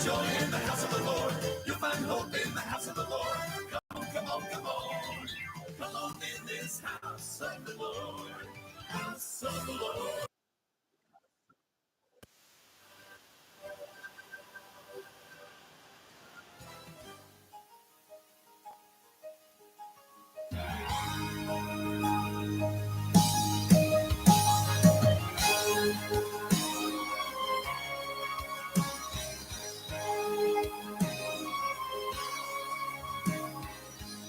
joy in the house of the Lord. You'll find hope in the house of the Lord. Come on. Come on in this house of the Lord. House of the Lord.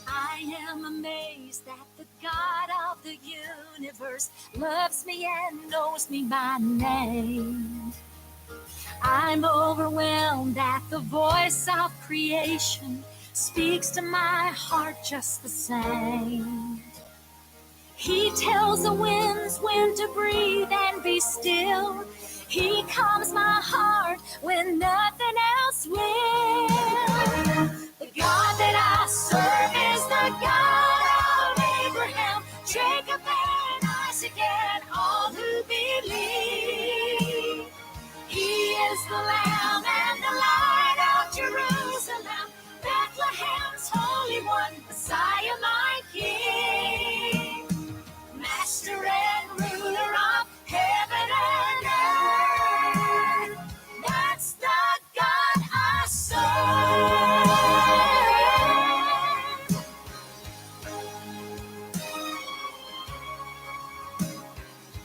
I am amazed that the God of the universe loves me and knows me by name. I'm overwhelmed that the voice of creation speaks to my heart just the same. He tells the winds when to breathe and be still. He calms my heart when nothing else will. The God that I serve is the God of Abraham, Jacob, and Isaac, and all who believe. He is the Lamb and the Light of Jerusalem, Bethlehem's Holy One, Messiah, my King, Master and ruler of heaven and earth. That's the God I serve.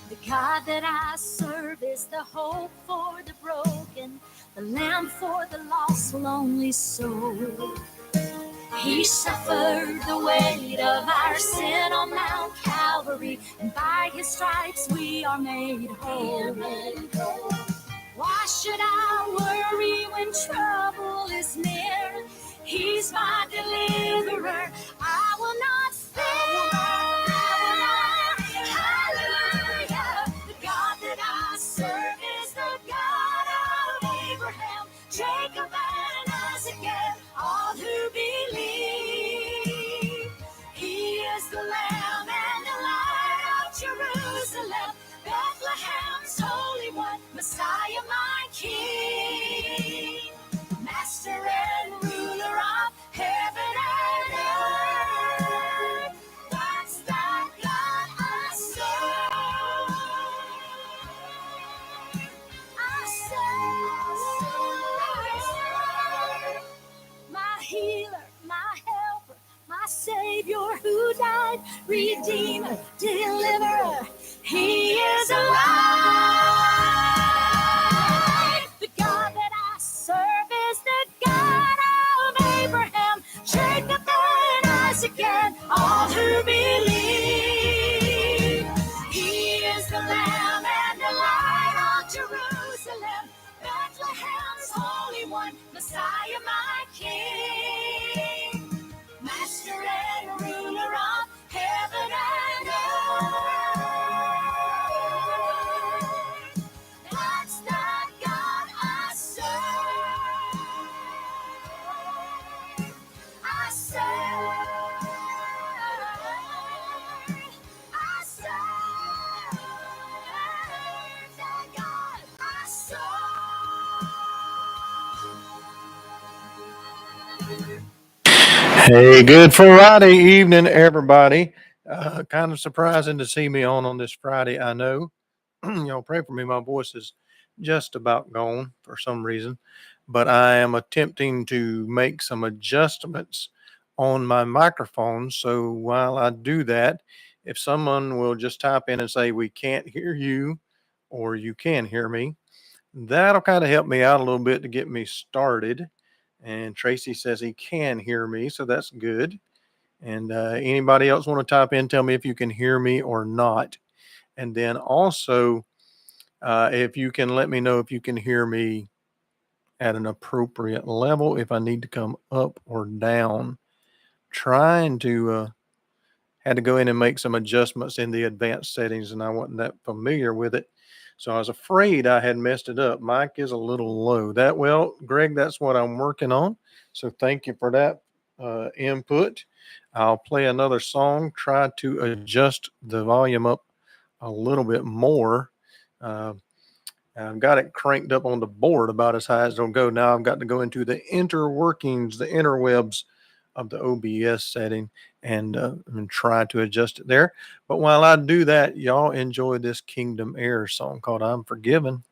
The God that I serve is the hope for the broken, the lamb for the lost, lonely soul. He suffered the weight of our sin on Mount Calvary, and by his stripes we are made whole. Why should I worry when trouble is near? He's my deliverer. I will not fear. Hallelujah. The God that I serve is the God of Abraham, Jacob, and Isaac, and all who believe. He is the Lamb and the Light of Jerusalem, Bethlehem's Holy One, Messiah, my King, Master and ruler of heaven and earth. That's the God I serve. My healer, my helper, my Savior who died, Redeemer, Deliverer, He is alive. The God that I serve is the God of Abraham, Jacob, and Isaac, and all who believe. He is the Lamb and the Light of Jerusalem, Bethlehem's Holy One, Messiah, my King, Master and ruler of heaven and earth. That's the God I serve. I serve. I serve the God I serve. Hey, good Friday evening, everybody. Kind of surprising to see me on this Friday, I know. Y'all pray for me. My voice is just about gone for some reason, but I am attempting to make some adjustments on my microphone. So while I do that, if someone will just type in and say, "We can't hear you," or "You can hear me," that'll kind of help me out a little bit to get me started. And Tracy says he can hear me, so that's good. And anybody else want to type in, tell me if you can hear me or not. And then also, if you can let me know if you can hear me at an appropriate level, if I need to come up or down. Trying to had to go in and make some adjustments in the advanced settings, and I wasn't that familiar with it. So I was afraid I had messed it up. Mic is a little low. Greg, that's what I'm working on. So thank you for that input. I'll play another song, try to adjust the volume up a little bit more. Uh, I've got it cranked up on the board about as high as it'll go. Now I've got to go into the interworkings, the interwebs of the OBS setting and try to adjust it there. But while I do that, y'all enjoy this Kingdom Air song called I'm Forgiven.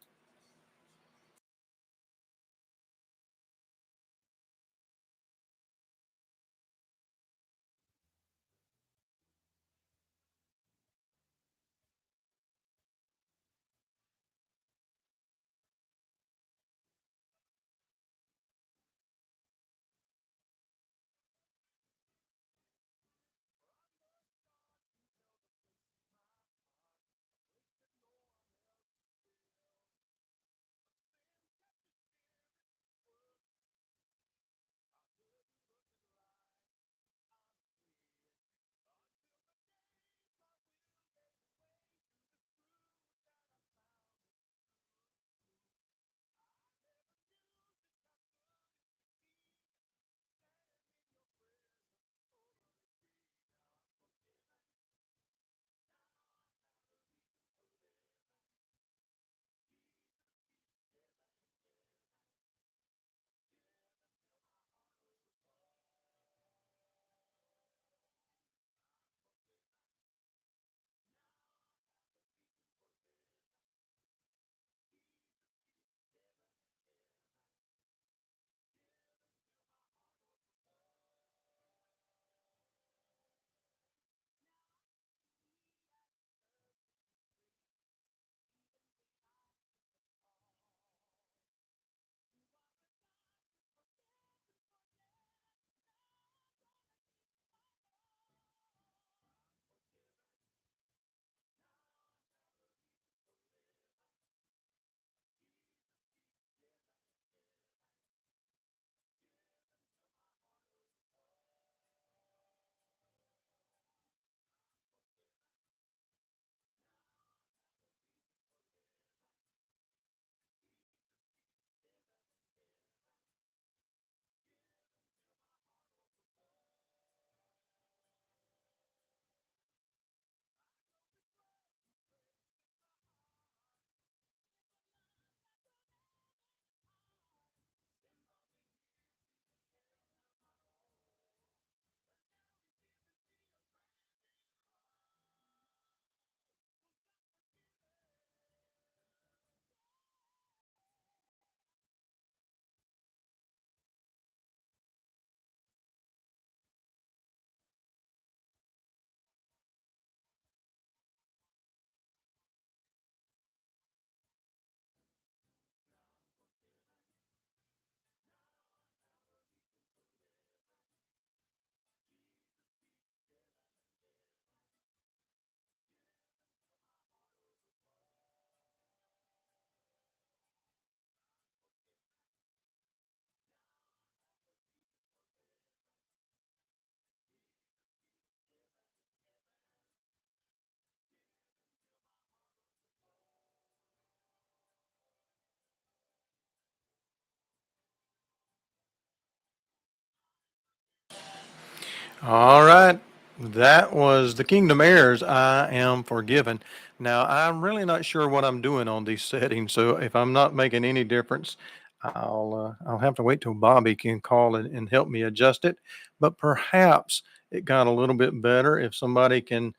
All right. That was the Kingdom Heirs. I am forgiven. Now, I'm really not sure what I'm doing on these settings. So if I'm not making any difference, I'll have to wait till Bobby can call and help me adjust it. But perhaps it got a little bit better. If somebody can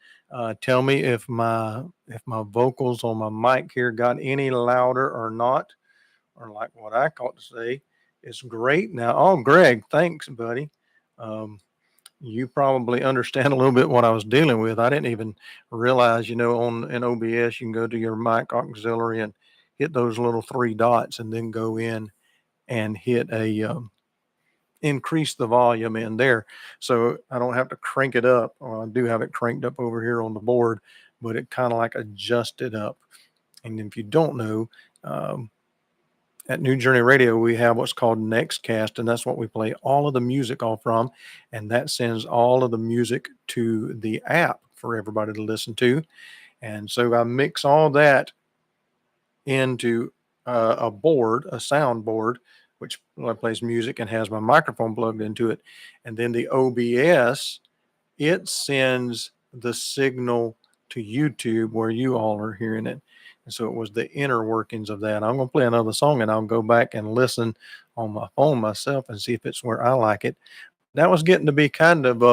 tell me if my vocals on my mic here got any louder or not, or like what I caught to say, it's great. Now, oh, Greg, thanks, buddy. Um, you probably understand a little bit what I was dealing with. I didn't even realize, on an OBS, you can go to your mic auxiliary and hit those little three dots and then go in and hit increase the volume in there. So I don't have to crank it up. I do have it cranked up over here on the board, but it kind of like adjusts it up. And if you don't know, um, at New Journey Radio, we have what's called Nextcast, and that's what we play all of the music off from. And that sends all of the music to the app for everybody to listen to. And so I mix all that into a board, a sound board, which plays music and has my microphone plugged into it. And then the OBS, it sends the signal to YouTube where you all are hearing it. And so it was the inner workings of that. I'm going to play another song and I'll go back and listen on my phone myself and see if it's where I like it. That was getting to be kind of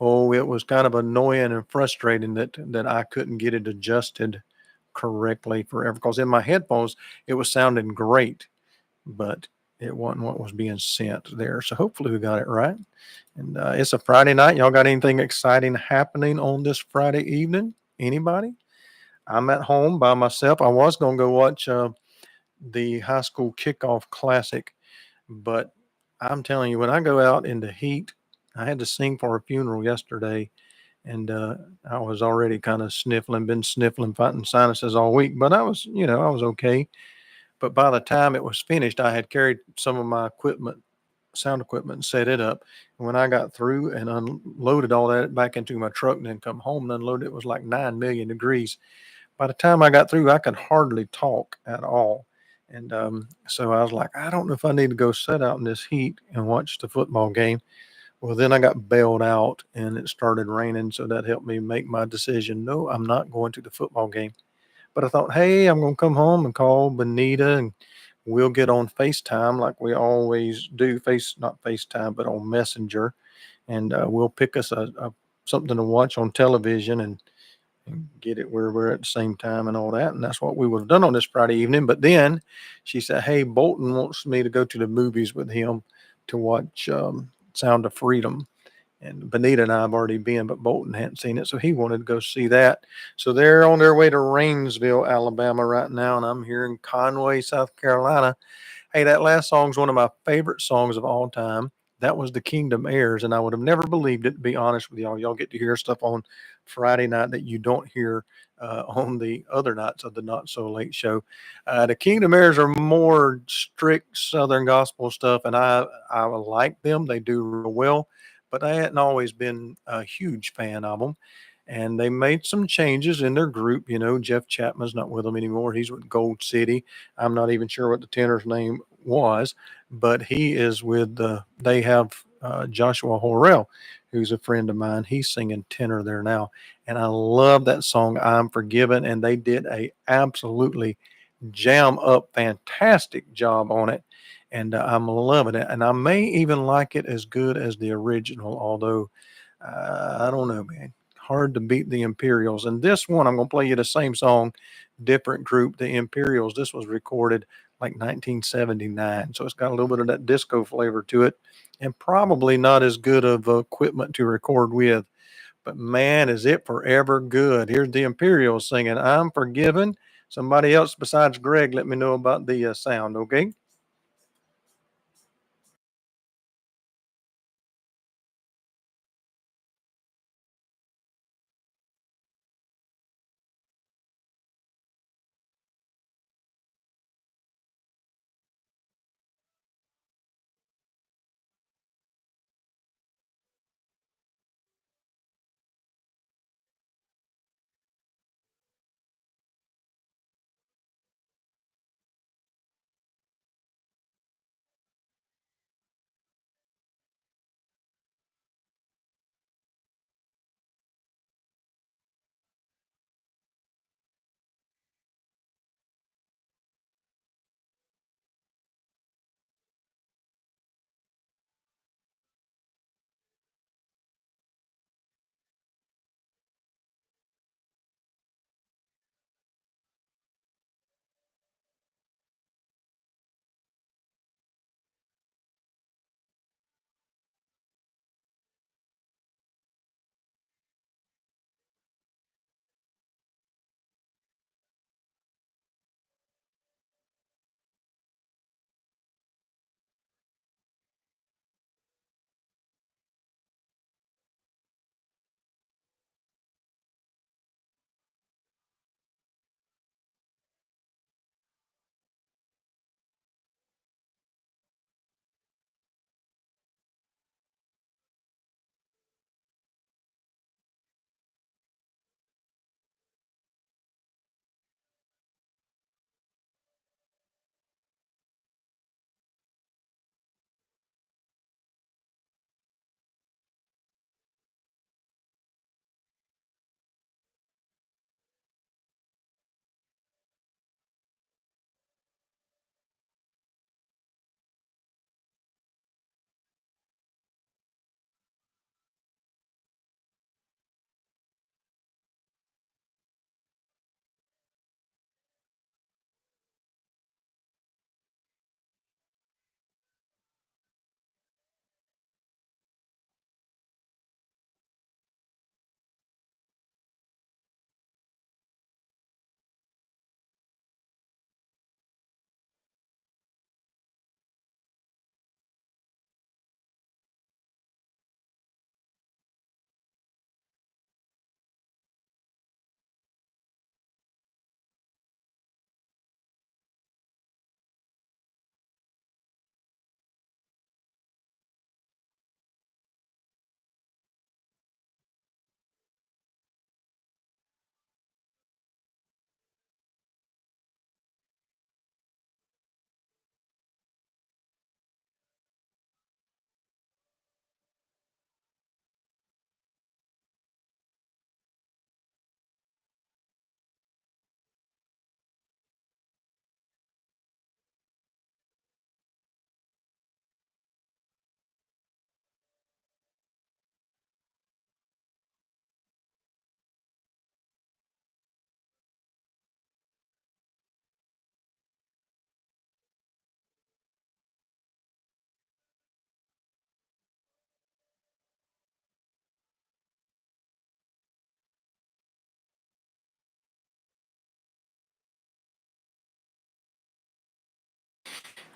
oh, it was kind of annoying and frustrating that I couldn't get it adjusted correctly forever. Because in my headphones it was sounding great, but it wasn't what was being sent there. So hopefully we got it right. And it's a Friday night. Y'all got anything exciting happening on this Friday evening? Anybody? I'm at home by myself. I was gonna go watch the high school kickoff classic, but I'm telling you, when I go out in the heat, I had to sing for a funeral yesterday, and I was already kind of sniffling, been sniffling, fighting sinuses all week, but I was, I was okay. But by the time it was finished, I had carried some of my equipment, sound equipment, and set it up. And when I got through and unloaded all that back into my truck and then come home and unloaded, it was like 9 million degrees. By the time I got through, I could hardly talk at all. And so I was like, I don't know if I need to go sit out in this heat and watch the football game. Well, then I got bailed out and it started raining. So that helped me make my decision. No, I'm not going to the football game. But I thought, hey, I'm going to come home and call Benita and we'll get on FaceTime like we always do. Not FaceTime, but on Messenger. And we'll pick us a something to watch on television and get it where we're at the same time and all that. And that's what we would have done on this Friday evening. But then she said, hey, Bolton wants me to go to the movies with him to watch Sound of Freedom. And Benita and I have already been, but Bolton hadn't seen it. So he wanted to go see that. So they're on their way to Rainsville, Alabama right now. And I'm here in Conway, South Carolina. Hey, that last song's one of my favorite songs of all time. That was The Kingdom Heirs, and I would have never believed it, to be honest with y'all. Y'all get to hear stuff on Friday night that you don't hear on the other nights of the Not So Late Show. The Kingdom Heirs are more strict Southern gospel stuff, and I like them. They do real well, but I hadn't always been a huge fan of them. And they made some changes in their group. Jeff Chapman's not with them anymore. He's with Gold City. I'm not even sure what the tenor's name was, but he is with they have Joshua Horrell, who's a friend of mine. He's singing tenor there now. And I love that song, I'm Forgiven. And they did a absolutely jam up fantastic job on it. And I'm loving it. And I may even like it as good as the original, although I don't know, man. Hard to beat the Imperials. And this one, I'm going to play you the same song, different group. The Imperials, this was recorded like 1979. So it's got a little bit of that disco flavor to it and probably not as good of equipment to record with. But man, is it forever good. Here's the Imperials singing, I'm Forgiven. Somebody else besides Greg, let me know about the sound, okay?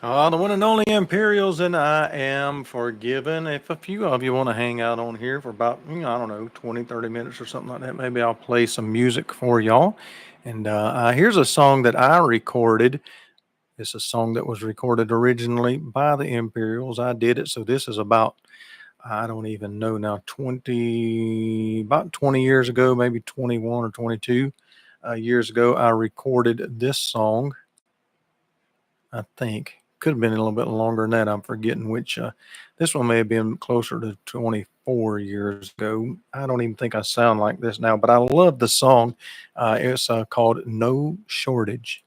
The one and only Imperials, and I am forgiven. If a few of you want to hang out on here for about, I don't know, 20, 30 minutes or something like that, maybe I'll play some music for y'all. And here's a song that I recorded. It's a song that was recorded originally by the Imperials. I did it. So this is about, I don't even know now, about 20 years ago, maybe 21 or 22 years ago, I recorded this song. I think could have been a little bit longer than that. I'm forgetting which. This one may have been closer to 24 years ago. I don't even think I sound like this now, but I love the song. It's called "No Shortage."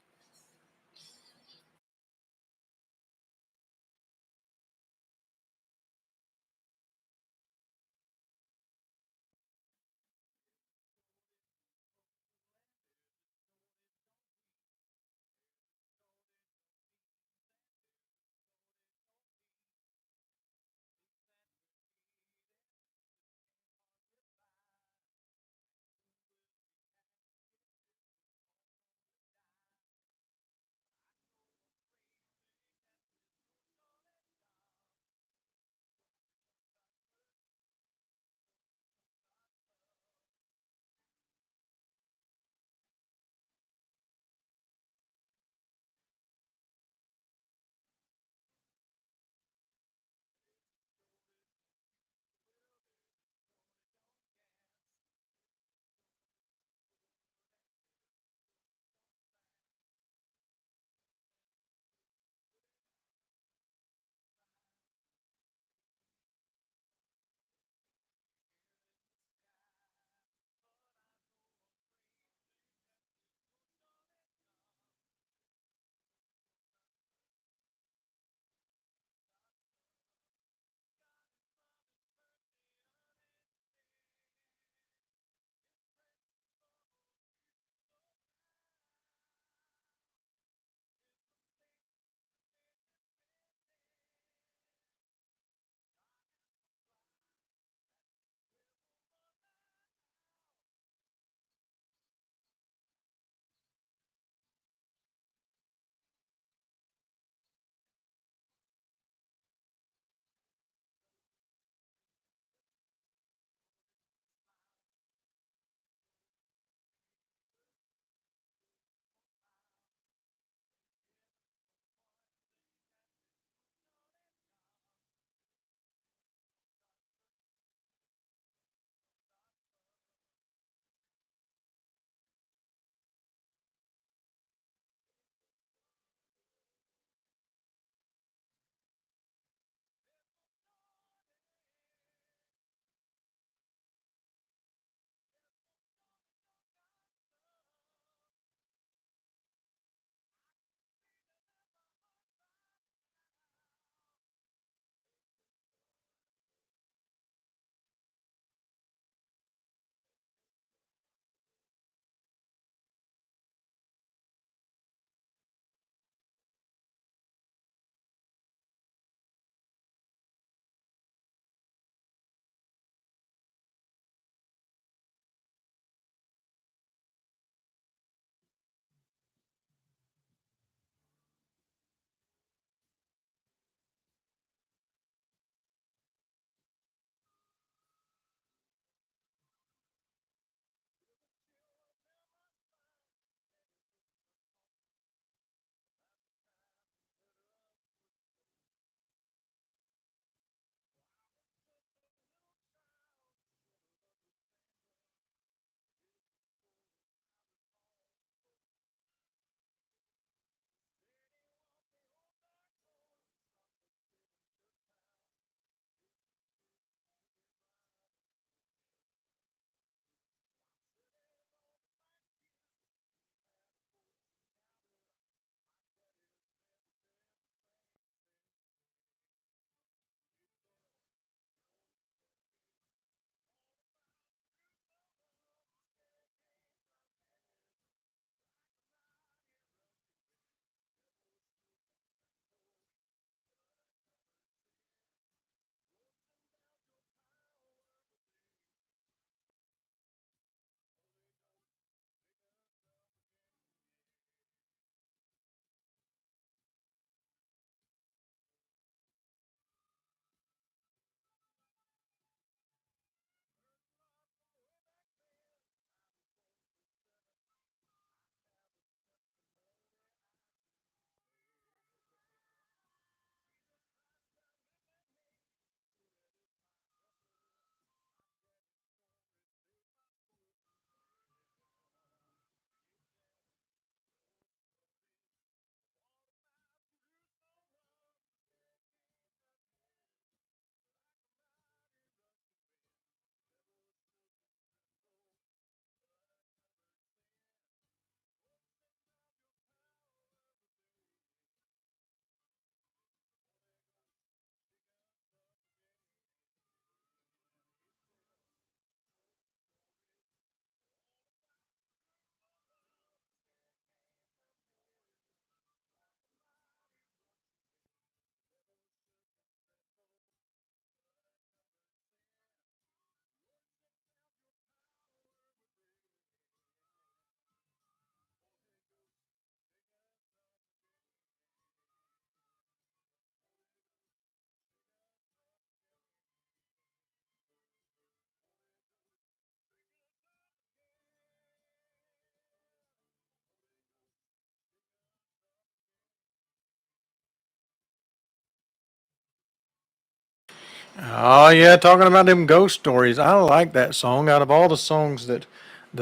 Oh yeah, talking about them ghost stories. I like that song. Out of all the songs that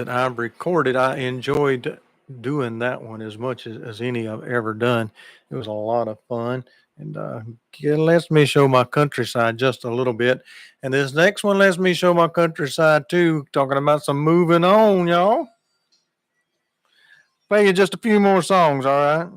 I've recorded, I enjoyed doing that one as much as any I've ever done. It was a lot of fun, and it lets me show my countryside just a little bit. And this next one lets me show my countryside too. Talking about some moving on, y'all. Play you just a few more songs, all right?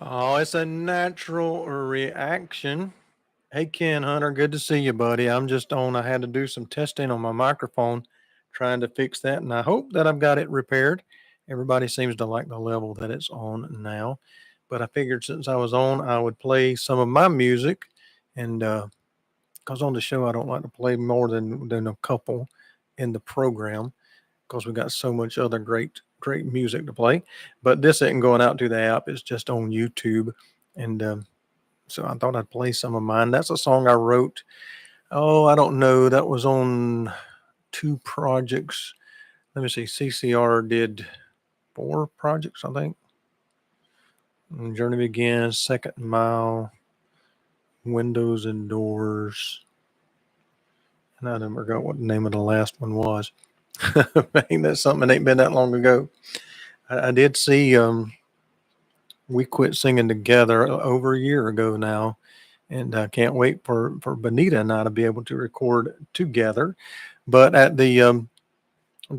Oh, it's a natural reaction. Hey, Ken Hunter, good to see you, buddy. I'm just on. I had to do some testing on my microphone, trying to fix that, and I hope that I've got it repaired. Everybody seems to like the level that it's on now, but I figured since I was on, I would play some of my music, and because on the show I don't like to play more than a couple in the program because we got so much other great music to play. But this isn't going out to the app; it's just on YouTube, and so I thought I'd play some of mine. That's a song I wrote. Oh, I don't know. That was on two projects. Let me see. CCR did four projects, I think. Journey Begins, Second Mile, Windows and Doors. And I never forgot what the name of the last one was. Man, that's something that ain't been that long ago. I did see We Quit Singing Together over a year ago now. And I can't wait for Benita and I to be able to record together. But at the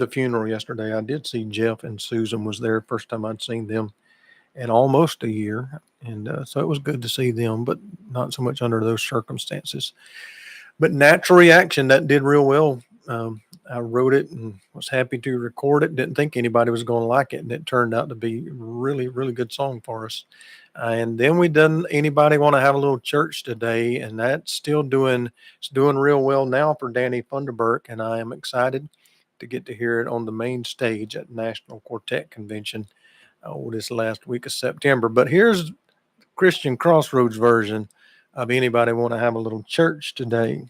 funeral yesterday, I did see Jeff and Susan was there. First time I'd seen them in almost a year. And so it was good to see them, but not so much under those circumstances. But Natural Reaction, that did real well. I wrote it and was happy to record it. Didn't think anybody was going to like it, and it turned out to be really, really good song for us. And then we done Anybody Want to Have a Little Church Today, and that's still it's doing real well now for Danny Funderburk, and I am excited to get to hear it on the main stage at National Quartet Convention this last week of September. But here's Christian Crossroads version of Anybody Want to Have a Little Church Today.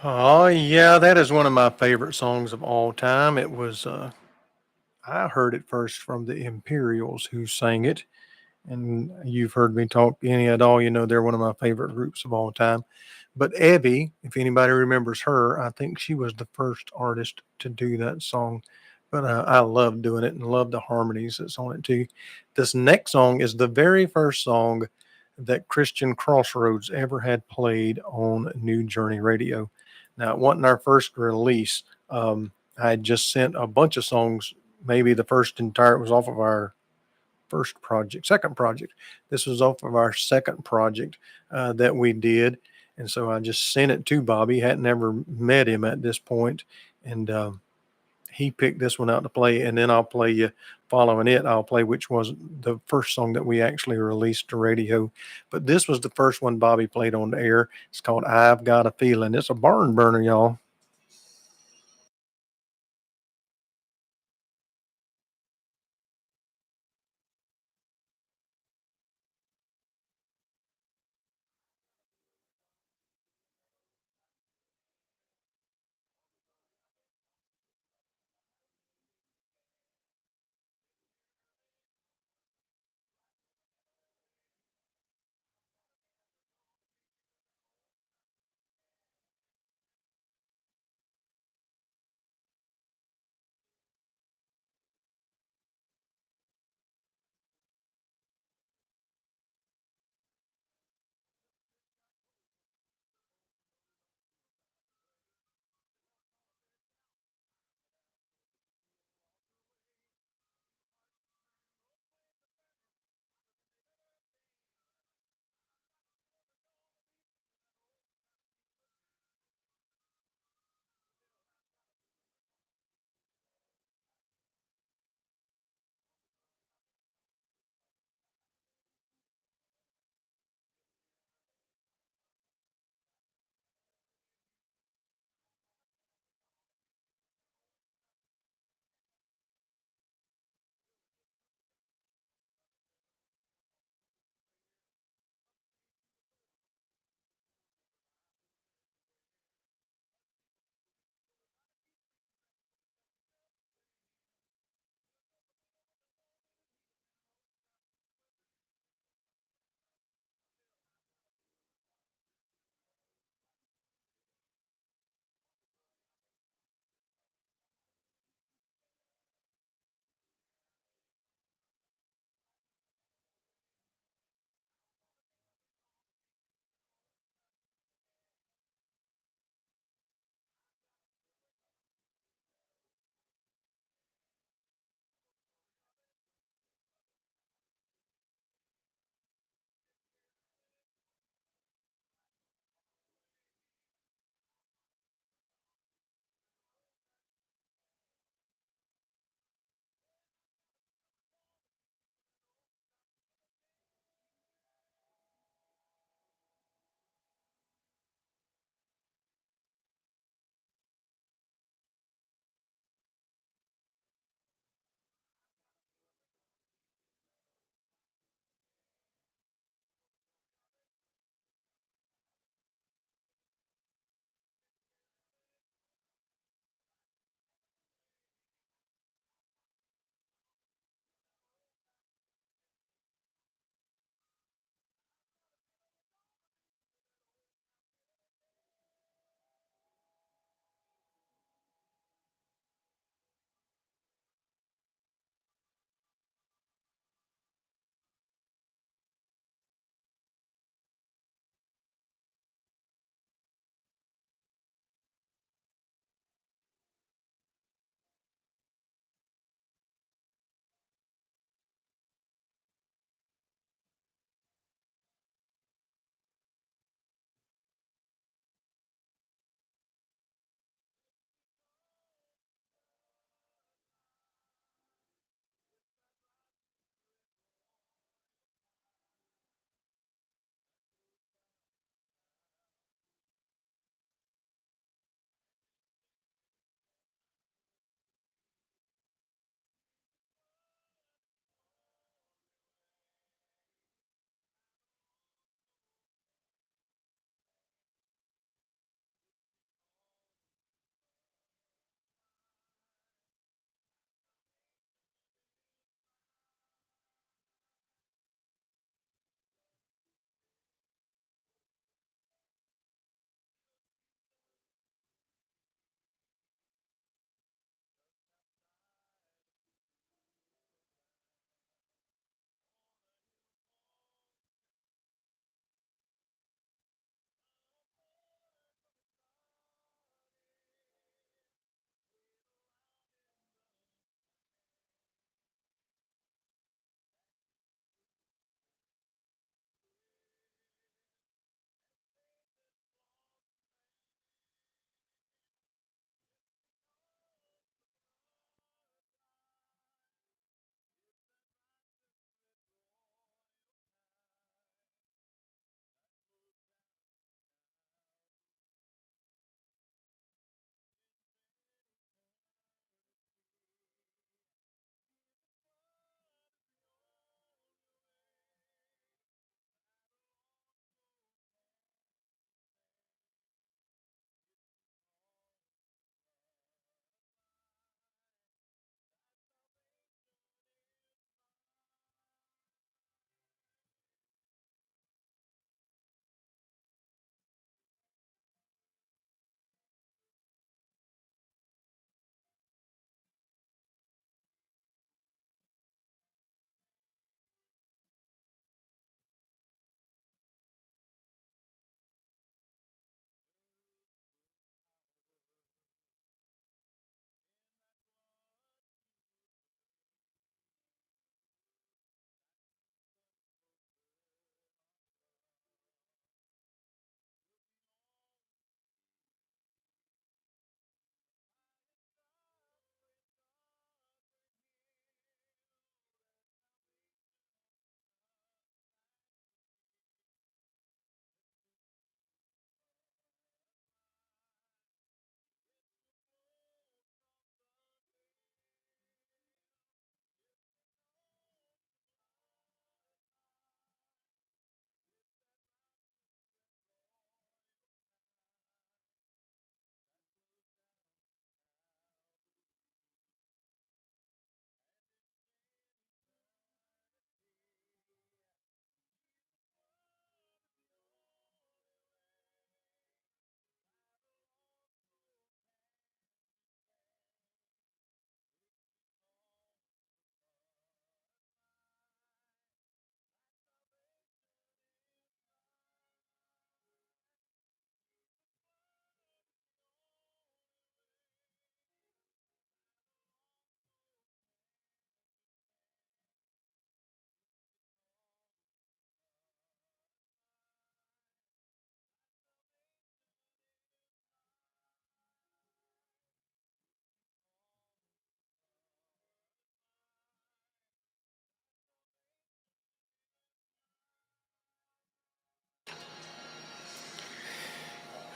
Oh, yeah, that is one of my favorite songs of all time. It was, I heard it first from the Imperials who sang it. And you've heard me talk any at all, you know they're one of my favorite groups of all time. But Evie, if anybody remembers her, I think she was the first artist to do that song. But I love doing it and love the harmonies that's on it too. This next song is the very first song that Christian Crossroads ever had played on New Journey Radio. Now, it wasn't our first release. I had just sent a bunch of songs. Maybe the first entire, it was off of our first project, second project. This was off of our second project that we did. And so I just sent it to Bobby. Hadn't never met him at this point, and he picked this one out to play. And then I'll play you following it. I'll play which was the first song that we actually released to radio. But this was the first one Bobby played on the air. It's called "I've Got a Feeling." It's a barn burner, y'all.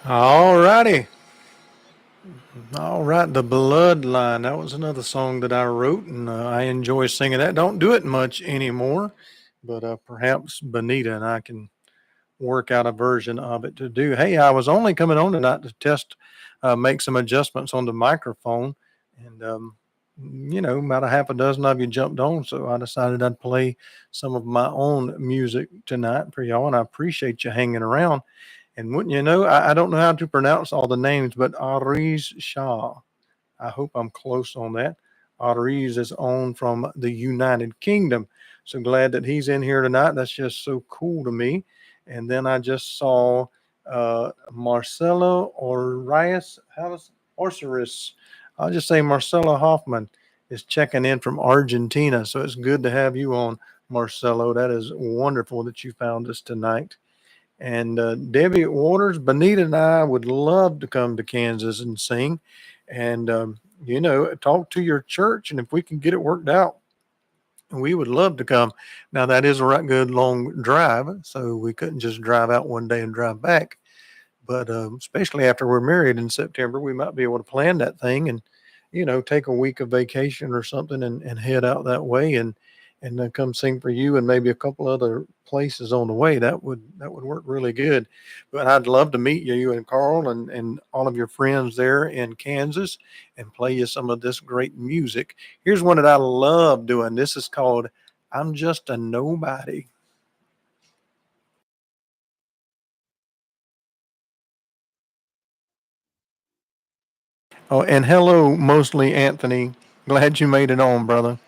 All righty. All right. The Bloodline. That was another song that I wrote, and I enjoy singing that. Don't do it much anymore, but perhaps Benita and I can work out a version of it to do. Hey, I was only coming on tonight to test, make some adjustments on the microphone, and about a half a dozen of you jumped on, so I decided I'd play some of my own music tonight for y'all, and I appreciate you hanging around. And wouldn't you know, I don't know how to pronounce all the names, but Ariz Shah. I hope I'm close on that. Ariz is on from the United Kingdom. So glad that he's in here tonight. That's just so cool to me. And then I just saw Marcelo Orias, Orceris. I'll just say Marcelo Hoffman is checking in from Argentina. So it's good to have you on, Marcelo. That is wonderful that you found us tonight. And Debbie Waters, Benita, and I would love to come to Kansas and sing, and talk to your church. And if we can get it worked out, we would love to come. Now that is a right good long drive, so we couldn't just drive out one day and drive back. But especially after we're married in September, we might be able to plan that thing and, take a week of vacation or something and head out that way and then come sing for you and maybe a couple other places on the way. That would work really good. But I'd love to meet you and Carl and all of your friends there in Kansas and play you some of this great music. Here's one that I love doing. This is called "I'm Just a Nobody." Oh, and hello, mostly Anthony. Glad you made it on, brother.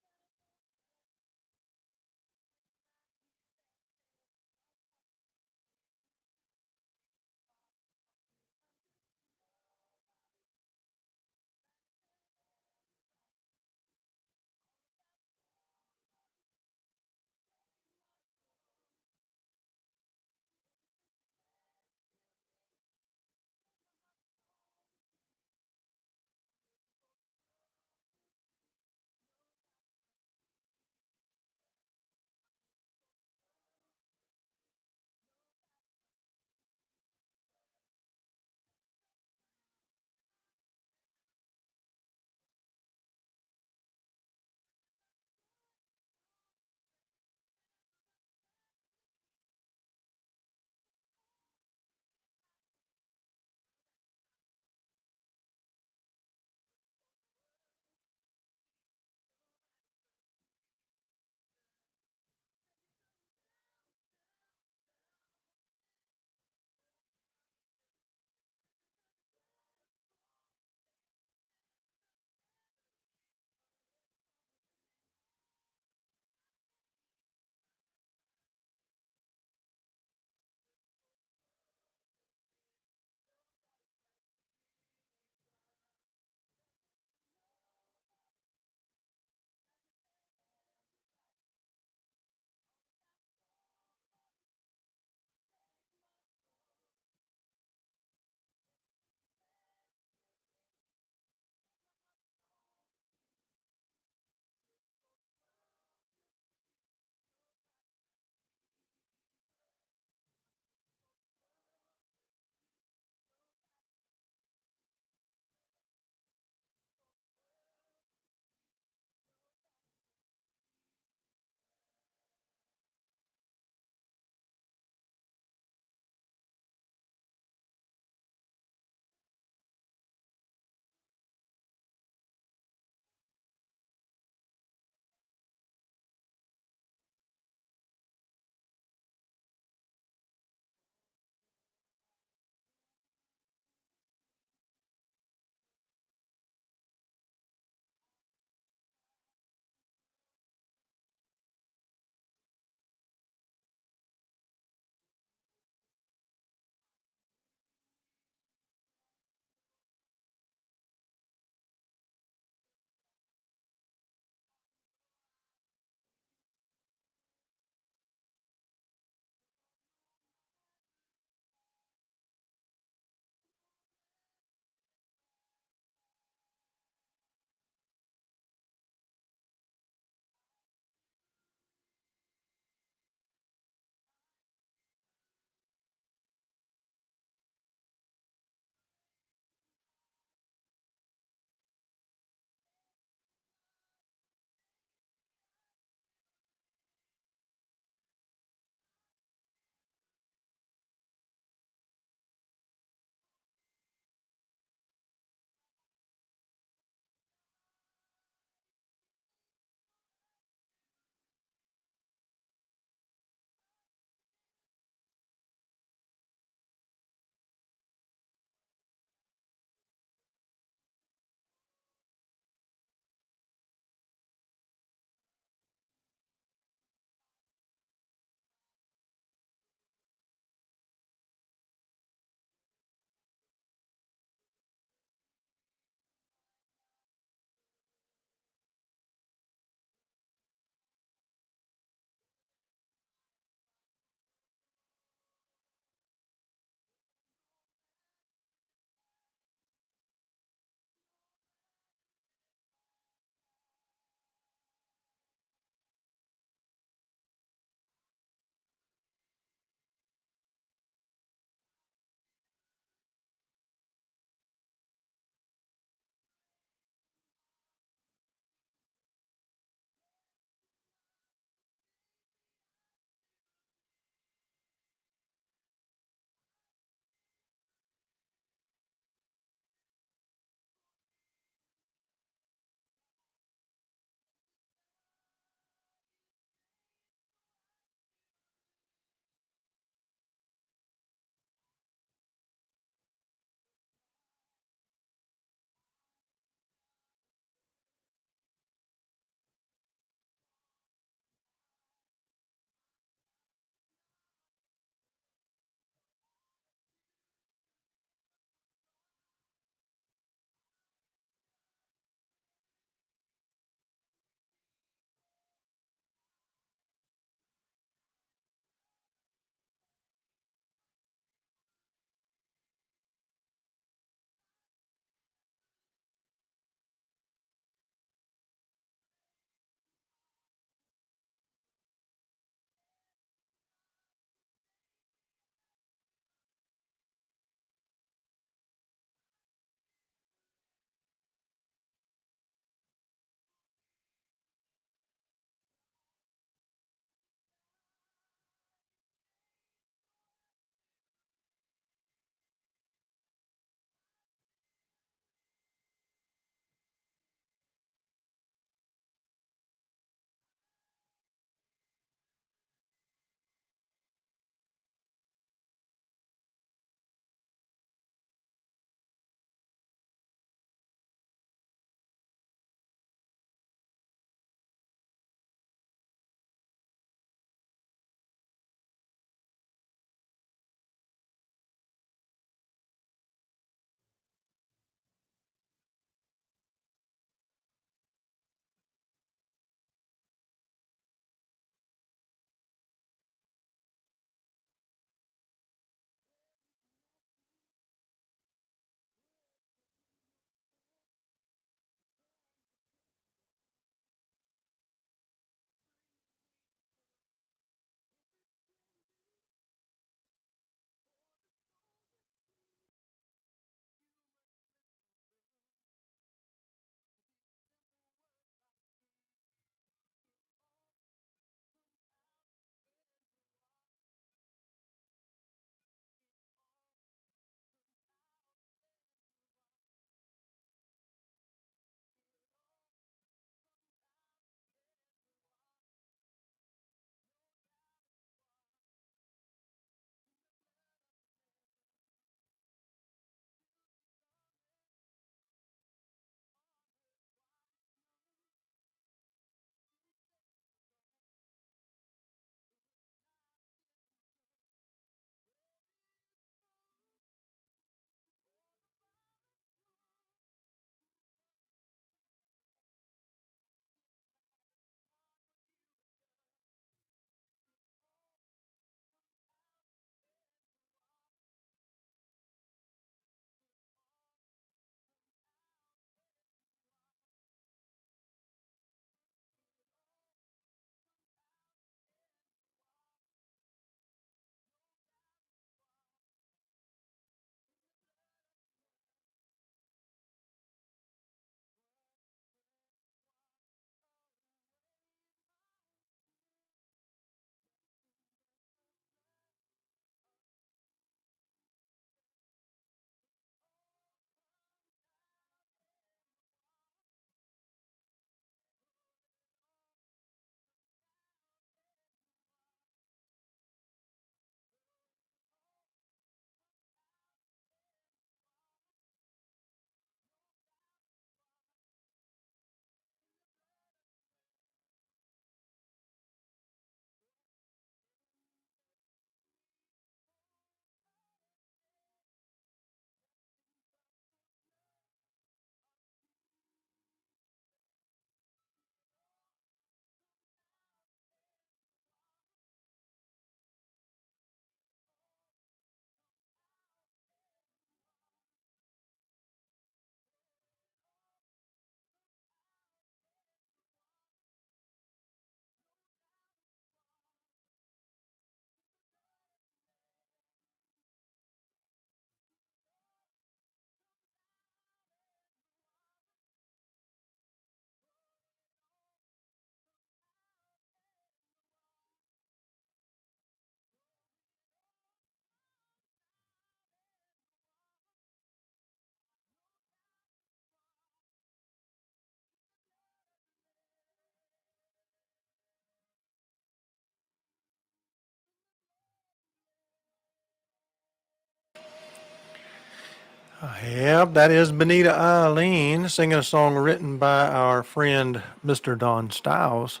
Yep, that is Benita Eileen singing a song written by our friend Mr. Don Stiles.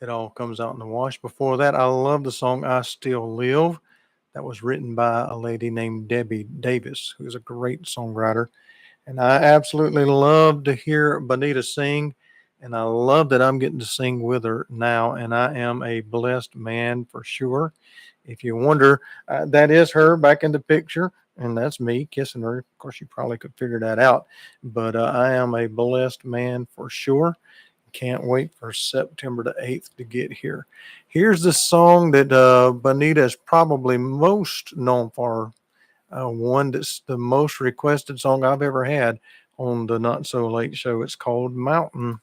It all comes out in the wash. Before that, I love the song I Still Live. That was written by a lady named Debbie Davis, who's a great songwriter. And I absolutely love to hear Bonita sing. And I love that I'm getting to sing with her now. And I am a blessed man for sure. If you wonder, that is her back in the picture. And that's me kissing her. Of course, you probably could figure that out. But I am a blessed man for sure. Can't wait for September the 8th to get here. Here's the song that Bonita is probably most known for, one that's the most requested song I've ever had on the Not So Late Show. It's called Mountain.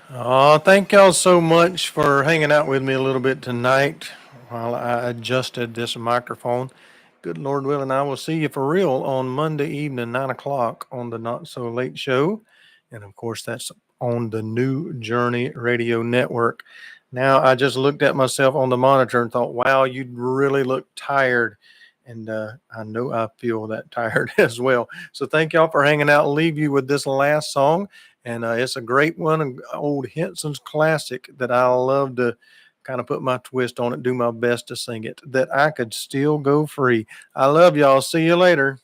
Oh, thank y'all so much for hanging out with me a little bit tonight while I adjusted this microphone. Good Lord willing, I will see you for real on Monday evening, 9 o'clock on the Not So Late Show. And of course, that's on the New Journey Radio Network. Now, I just looked at myself on the monitor and thought, wow, you really look tired. And I know I feel that tired as well. So thank y'all for hanging out. I'll leave you with this last song. And it's a great one, an old Henson's classic that I love to kind of put my twist on it, do my best to sing it, that I could still go free. I love y'all. See you later.